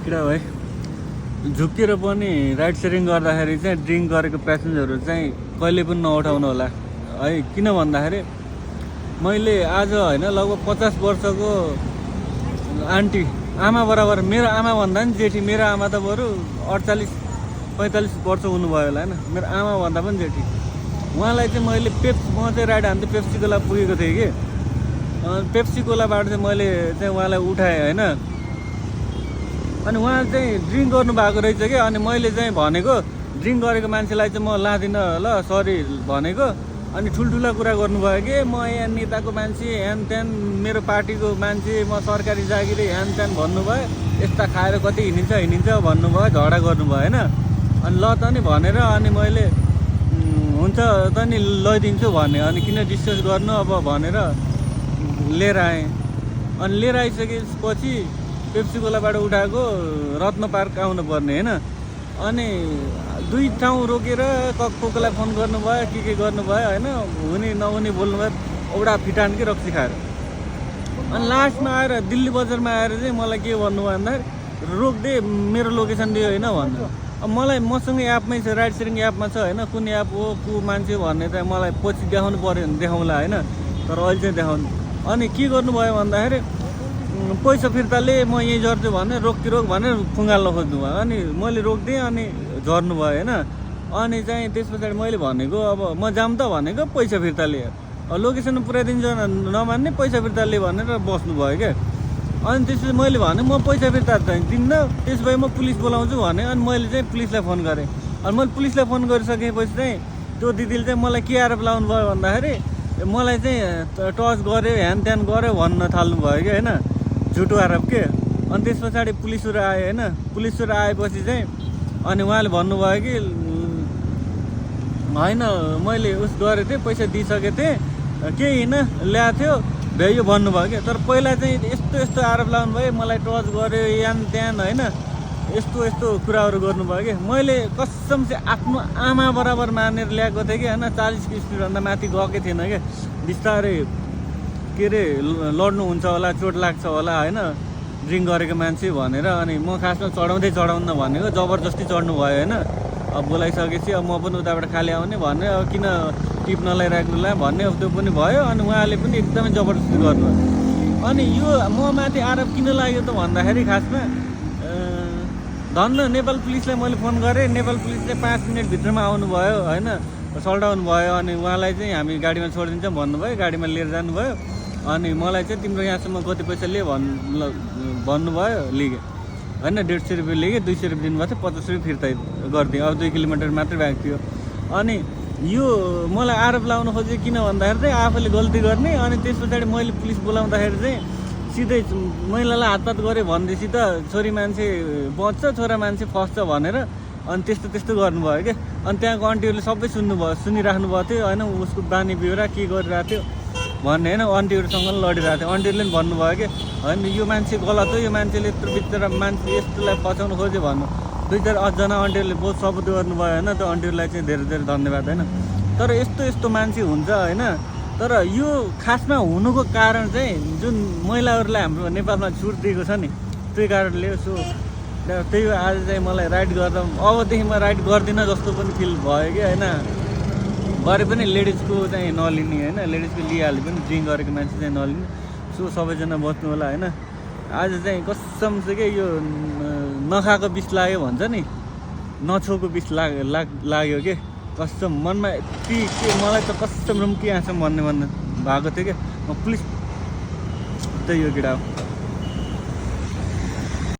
किन भाइ झुक्किएर पनि राइड सेयरिङ गर्दाखेरि चाहिँ ड्रिङ्क गरेको प्यासेन्जरहरू चाहिँ कहिले पनि नउठाउनु होला है। किन भन्दाखेरि मैले आज होइन लगभग 50 वर्षको आन्टी आमा बराबर, मेरो आमा भन्दा पनि जेठी, मेरो आमा त बरु 48-45 वर्ष हुनुभयो होला होइन, मेरो आमा भन्दा पनि जेठी। उहाँलाई चाहिँ मैले म चाहिँ राइड हान्थेँ, पेप्सी कोला पुगेको थिएँ कि, पेप्सी कोलाबाट चाहिँ मैले चाहिँ उहाँलाई उठाएँ होइन। अनि उहाँ चाहिँ ड्रिङ्क गर्नुभएको रहेछ कि, अनि मैले चाहिँ भनेको ड्रिङ्क गरेको मान्छेलाई चाहिँ म लाँदिनँ ल सरी भनेको। अनि ठुल्ठुला कुरा गर्नुभयो कि म यहाँ नेताको मान्छे ह्यान त्यान, मेरो पार्टीको मान्छे, म सरकारी जागिरी ह्यान त्यान भन्नुभयो। यस्ता खाएर कति हिँडिन्छ भन्नुभयो, झगडा गर्नुभयो होइन। अनि ल त नि भनेर अनि मैले हुन्छ त नि लैदिन्छु भने, अनि किन डिस्कस गर्नु अब भनेर लिएर आएँ। अनि लिएर आइसकेपछि पेप्सी कोलाबाट उठाएको रत्न पार्क आउनु पर्ने होइन। अनि 2 ठाउँ रोकेर कसलाई फोन गर्नुभयो के गर्नुभयो होइन, हुने नहुने बोल्नुभयो, एउटा फिटान कि रक्सी खाएर। अनि लास्टमा आएर दिल्ली बजारमा आएर चाहिँ मलाई के भन्नुभयो भन्दाखेरि रोकिदे, मेरो लोकेसन दियो होइन भन्नु। अब मलाई मसँग एपमै छ, राइड सेयरिङ एपमा छ होइन, कुन एप हो को मान्छे भन्ने चाहिँ मलाई पछि देखाउनु पऱ्यो भने देखाउँला होइन, तर अहिले चाहिँ देखाउनु। अनि के गर्नुभयो भन्दाखेरि पैसा फिर्ताले म यहीँ झर्छु भने रोक भनेर खुङ्गाल्न खोज्नुभयो। अनि मैले रोकिदिएँ, अनि झर्नुभयो होइन। अनि चाहिँ त्यस पछाडि मैले भनेको अब म जाम त भनेको पैसा फिर्ता लिए, लोकेसन पुऱ्याइदिन्छ नमान्ने पैसा फिर्ता लिए भनेर बस्नुभयो क्या। अनि त्यसपछि मैले भने म पैसा फिर्ता दिन्न, त्यसो भए म पुलिस बोलाउँछु भने। अनि मैले चाहिँ पुलिसलाई फोन गरेँ। अनि मैले पुलिसलाई फोन गरिसकेपछि चाहिँ त्यो दिदीले चाहिँ मलाई के आरोप लाउनु भयो भन्दाखेरि मलाई चाहिँ टच गऱ्यो ह्यान त्यान गऱ्यो भन्न थाल्नुभयो कि होइन, झुटो आरोप के। अनि त्यस पछाडि पुलिसहरू आयो होइन। पुलिसहरू आएपछि चाहिँ अनि उहाँले भन्नुभयो कि होइन मैले उस गरेको थिएँ, पैसा दिइसकेको थिएँ, केही होइन ल्याएको थियो भ्याइयो भन्नुभयो क्या। तर पहिला चाहिँ यस्तो आरोप लाउनु भयो, मलाई टच गऱ्यो यान त्यान होइन, यस्तो कुराहरू गर्नुभयो कि। मैले कसम चाहिँ आफ्नो आमा बराबर मानेर ल्याएको थिएँ कि होइन। 40 स्पिडभन्दा माथि गएकै थिएन क्या। बिस्तारै के अरे लड्नुहुन्छ होला, चोट लाग्छ होला होइन, ड्रिङ्क गरेको मान्छे भनेर। अनि म खासमा चढाउन्न भनेको, जबरजस्ती चढ्नु भयो होइन। अब बोलाइसकेपछि अब म पनि उताबाट खाली आउने भन्ने, अब किन टिप नलाइराख्नुलाई भन्ने, अब त्यो पनि भयो। अनि उहाँले पनि एकदमै जबरजस्ती गर्नुभयो। अनि यो म माथि आरोप किन लाग्यो त भन्दाखेरि खासमा धन्न नेपाल पुलिसलाई मैले फोन गरेँ। नेपाल पुलिस चाहिँ 5 मिनटभित्रमा आउनुभयो होइन, सल्टाउनु भयो। अनि उहाँलाई चाहिँ हामी गाडीमा छोडिदिन्छौँ भन्नुभयो, गाडीमा लिएर जानुभयो। अनि मलाई चाहिँ तिम्रो यहाँसम्म कति पैसा लिए भन्नुभयो, लिगेँ होइन। 150 रुपियाँ लिगेँ, 200 रुपियाँ दिनुभएको थियो, 50 रुपियाँ फिर्ता गरिदिएँ। अब 2 किलोमिटर मात्रै भएको थियो। अनि यो मलाई आरोप लाउन खोजेँ किन भन्दाखेरि चाहिँ आफूले गल्ती गर्ने। अनि त्यस पछाडि मैले पुलिस बोलाउँदाखेरि चाहिँ सिधै महिलालाई हातपात गरेँ भनेपछि त छोरी मान्छे बच्छ, छोरा मान्छे फस्छ भनेर अनि त्यस्तो गर्नुभयो क्या। अनि त्यहाँको आन्टीहरूले सबै सुनिराख्नु भएको थियो होइन, उसको बानी बेहोरा के गरिरहेको थियो भन्ने होइन। आन्टीहरूसँग लडिरहेको थियो। आन्टीहरूले पनि भन्नुभयो कि होइन यो मान्छे गलत हो, यो मान्छेले यत्रो बिचरा मान्छे यस्तोलाई बचाउनु खोज्यो भन्नु। 2-4 आन्टीहरूले बहुत सपोर्ट गर्नुभयो होइन। त्यो आन्टीहरूलाई चाहिँ धेरै धन्यवाद होइन। तर यस्तो मान्छे हुन्छ होइन। तर यो खासमा हुनुको कारण चाहिँ जुन महिलाहरूलाई हाम्रो नेपालमा छुट दिएको छ नि, त्यही कारणले सो त्यही आज चाहिँ मलाई राइड गर्दा अबदेखि म राइड गर्दिनँ जस्तो पनि फिल भयो कि होइन। गरे पनि लेडिजको चाहिँ नलिने होइन, लेडिजको लिइहाल्यो पनि, ड्रिङ्क गरेको मान्छे चाहिँ नलिने। सो सबैजना बस्नु होला होइन। आज चाहिँ कसम चाहिँ के यो नखाएको बिस लाग्यो भन्छ नि, नछोको बिस लाग्यो के। कसम मनमा यति के मलाई त कसम रुम्की आँसम भन्ने भएको थियो क्या। म पुलिस त्यही हो केटा हो।